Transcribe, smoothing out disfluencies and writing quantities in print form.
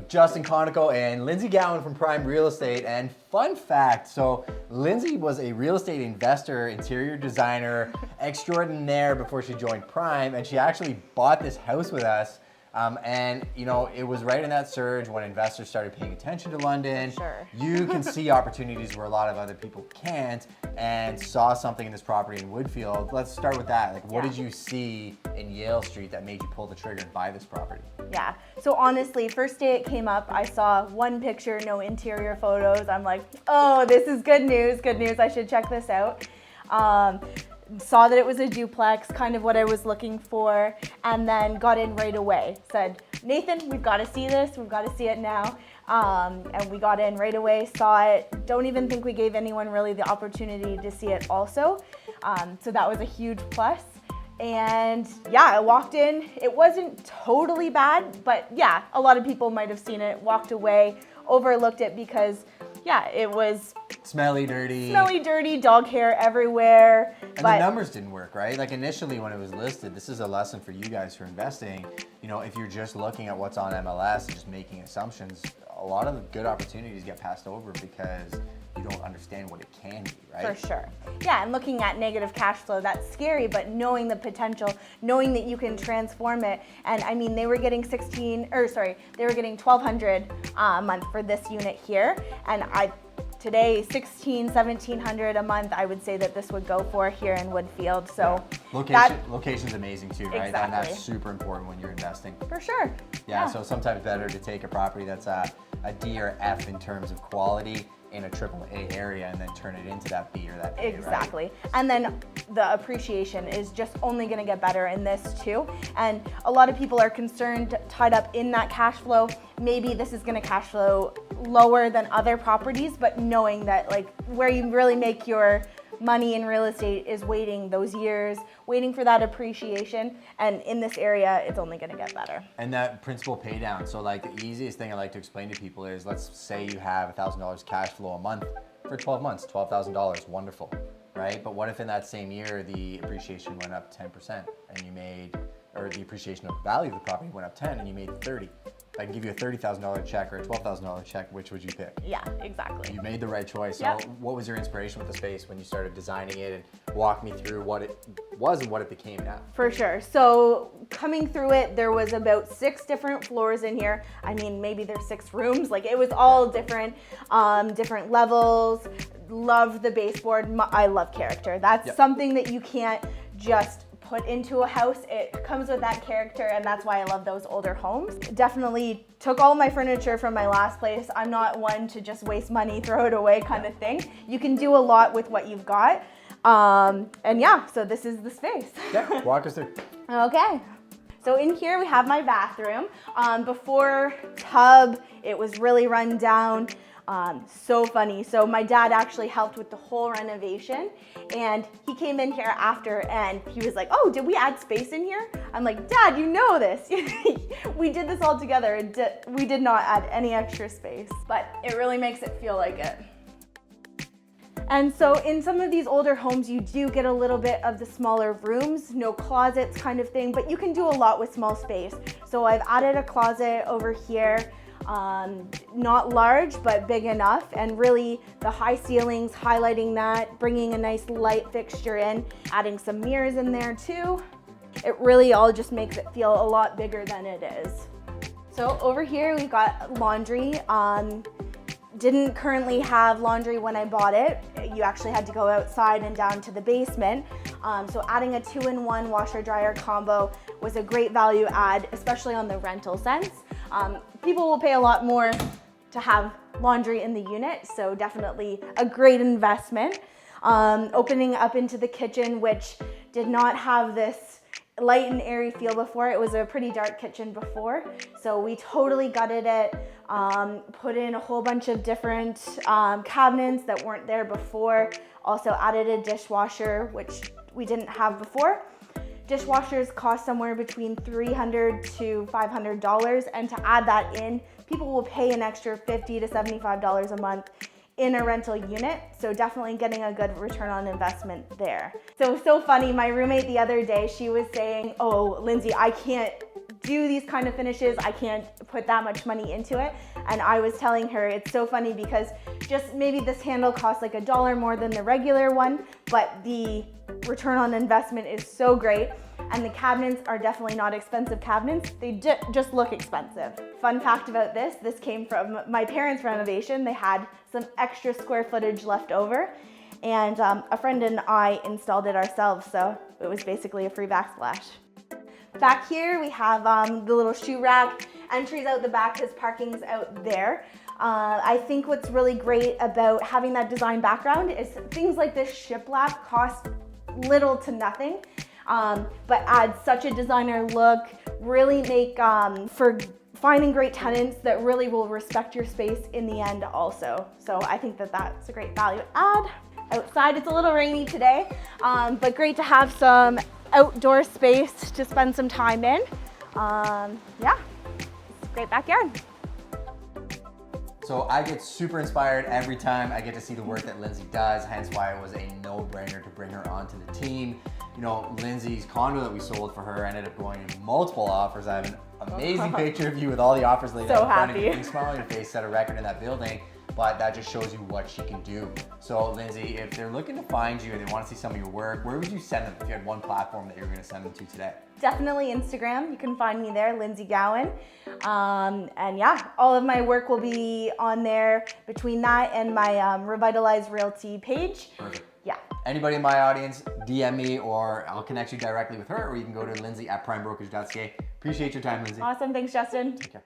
with Justin Conoco and Lindsay Gowan from Prime Real Estate. And fun fact, so Lindsay was a real estate investor, interior designer extraordinaire before she joined Prime, and she actually bought this house with us. And you know, it was right in that surge when investors started paying attention to London. Sure. You can see opportunities where a lot of other people can't, and saw something in this property in Woodfield. Let's start with that. Like, what did you see in Yale Street that made you pull the trigger and buy this property? Yeah, so honestly, first day it came up, I saw one picture, no interior photos. I'm like, oh, this is good news, I should check this out. Saw that it was a duplex, kind of what I was looking for, and then got in right away. Said, Nathan, we've got to see this, we've got to see it now. And we got in right away, saw it. Don't even think we gave anyone really the opportunity to see it also. So that was a huge plus. And yeah, I walked in, it wasn't totally bad, but yeah, a lot of people might have seen it, walked away, overlooked it because yeah, it was smelly, dirty, dog hair everywhere. And the numbers didn't work, right? Like initially when it was listed, this is a lesson for you guys for investing. You know, if you're just looking at what's on MLS and just making assumptions, a lot of the good opportunities get passed over because you don't understand what it can be, right? For sure. Yeah, and looking at negative cash flow, that's scary, but knowing the potential, knowing that you can transform it. And I mean, they were getting $1,200 a month for this unit here. And today, $1,600, $1,700 a month, I would say that this would go for here in Woodfield. So location's amazing too, right? Exactly. And that's super important when you're investing. For sure. Yeah, so sometimes better to take a property that's a D or F in terms of quality in a AAA area and then turn it into that B or that A, exactly. Right? And then the appreciation is just only going to get better in this too. And a lot of people are concerned, tied up in that cash flow. Maybe this is going to cash flow lower than other properties, but knowing that like where you really make your money in real estate is waiting those years, waiting for that appreciation. And in this area, it's only going to get better. And that principal pay down. So like the easiest thing I like to explain to people is, let's say you have $1,000 cash flow a month for 12 months, $12,000, wonderful, right? But what if in that same year, the appreciation went up 10% and you made, or the appreciation of the value of the property went up 10 and you made 30. If I can give you a $30,000 check or a $12,000 check, which would you pick? Yeah, exactly. You made the right choice. Yep. So what was your inspiration with the space when you started designing it, and walk me through what it was and what it became now? For sure. So coming through it, there was about 6 different floors in here. I mean, maybe there's 6 rooms. Like it was all different, different levels. Love the baseboard. I love character. That's something that you can't just put into a house. It comes with that character, and that's why I love those older homes. Definitely took all my furniture from my last place. I'm not one to just waste money, throw it away kind of thing. You can do a lot with what you've got. And yeah, so this is the space. Yeah, walk us through. Okay. So in here we have my bathroom. Before tub, it was really run down. So funny. So my dad actually helped with the whole renovation, and he came in here after and he was like, oh, did we add space in here? I'm like, Dad, you know this. We did this all together. We did not add any extra space, but it really makes it feel like it. And so in some of these older homes, you do get a little bit of the smaller rooms, no closets kind of thing, but you can do a lot with small space. So I've added a closet over here. Not large, but big enough, and really the high ceilings highlighting that, bringing a nice light fixture in, adding some mirrors in there too. It really all just makes it feel a lot bigger than it is. So over here we've got laundry. Didn't currently have laundry when I bought it. You actually had to go outside and down to the basement. So adding a 2-in-1 washer dryer combo was a great value add, especially on the rental sense. People will pay a lot more to have laundry in the unit, so definitely a great investment. Opening up into the kitchen, which did not have this light and airy feel before. It was a pretty dark kitchen before, so we totally gutted it, put in a whole bunch of different cabinets that weren't there before. Also added a dishwasher, which we didn't have before. Dishwashers cost somewhere between $300 to $500, and to add that in, people will pay an extra $50 to $75 a month in a rental unit, so definitely getting a good return on investment there. So funny, my roommate the other day, she was saying, oh, Lindsay, I can't do these kind of finishes. I can't put that much money into it. And I was telling her, it's so funny because just maybe this handle costs like $1 more than the regular one, but the return on investment is so great. And the cabinets are definitely not expensive cabinets. They just look expensive. Fun fact about this came from my parents' renovation. They had some extra square footage left over, and a friend and I installed it ourselves, so it was basically a free backsplash. Back here we have the little shoe rack. Entries out the back because parking's out there. I think what's really great about having that design background is things like this shiplap cost little to nothing, but add such a designer look, really make for finding great tenants that really will respect your space in the end also. So I think that that's a great value add. Outside it's a little rainy today, but great to have some outdoor space to spend some time in. Yeah, it's a great backyard. So I get super inspired every time I get to see the work that Lindsay does, hence why it was a no-brainer to bring her onto the team. You know, Lindsay's condo that we sold for her ended up going in multiple offers. I have an amazing picture of you with all the offers laid out in front of you. You can smile on your face, set a record in that building, but that just shows you what she can do. So Lindsay, if they're looking to find you and they want to see some of your work, where would you send them if you had one platform that you're going to send them to today? Definitely Instagram. You can find me there, Lindsay Gowan. And yeah, all of my work will be on there between that and my Revitalized Realty page. Perfect. Yeah. Anybody in my audience, DM me or I'll connect you directly with her, or you can go to lindsay@primebrokerage.ca. Appreciate your time, Lindsay. Awesome. Thanks, Justin. Take care.